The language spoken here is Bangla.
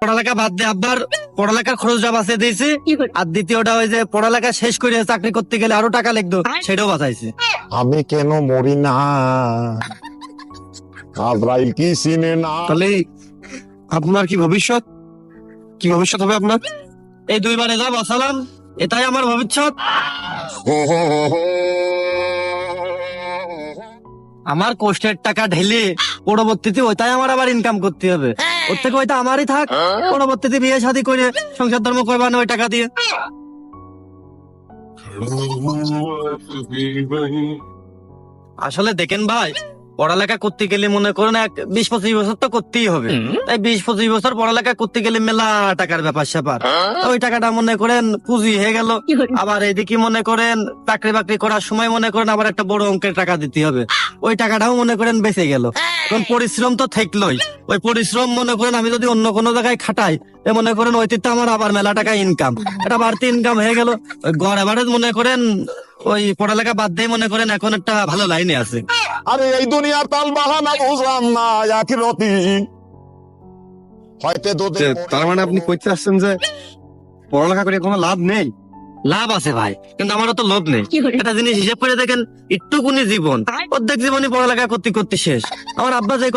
পড়ালেখা বাদ দিয়ে আব্বার পড়ালেখার খরচটা বাঁচিয়ে দিয়েছি, আর দ্বিতীয়টা ওই যে পড়ালেখা শেষ করে চাকরি করতে গেলে আরো টাকা লাগতো, সেটাও বাঁচাইছি। আমি কেন মরি না, আজরাইল কি চিনে না। তাহলে আপনার কি ভবিষ্যৎ হবে আপনার? এই 2 বারে যা বাঁচালাম এটাই আমার ভবিষ্যৎ। আমার কষ্টের টাকা ঢেলে পরবর্তীতে ওইটাই আমার আবার ইনকাম করতে হবে, ওর থেকে ওইটা আমারই থাক, পরবর্তীতে বিয়ে শাদী করে সংসার ধর্ম করবা না ওই টাকা দিয়ে। আসলে দেখেন ভাই, পড়ালেখা করতে গেলে মনে করেন 20-25 বছর তো করতেই হবে, তাই 20-25 বছর পড়ালেখা করতে গেলে মেলা টাকার ব্যাপার স্যাপার। ওই টাকাটা মনে করেন পুঁজি হয়ে গেল, আবার এদিকে মনে করেন চাকরি বাকরি করার সময় মনে করেন আবার একটা বড় অঙ্কের টাকা দিতে হবে, ওই টাকাটাও মনে করেন বেঁচে গেল। কারণ পরিশ্রম তো থাকলোই, ওই পরিশ্রম মনে করেন আমি যদি অন্য কোনো জায়গায় খাটাই, মনে করেন ওইটিতে আমার আবার মেলা টাকা ইনকাম, এটা বাড়তি ইনকাম হয়ে গেল। ওই গড় এভারেজ মনে করেন ওই পড়ালেখা বাদ দিয়ে মনে করেন এখন একটা ভালো লাইনে আছে। আরে এই দুনিয়ার তাল বাহানা বুঝলাম না, আখিরাতি হয়তো যে তার মানে আপনি কইতে আসছেন যে পড়ালেখা করে কোনো লাভ নেই? লাভ আছে ভাই, কিন্তু আমারও তো লোভ নেই। একটা জিনিস হিসেব করে দেখেন, একটুকুনি জীবন, অর্ধেক জীবনই পড়ালেখা করতে করতে শেষ। আমার আব্বা যে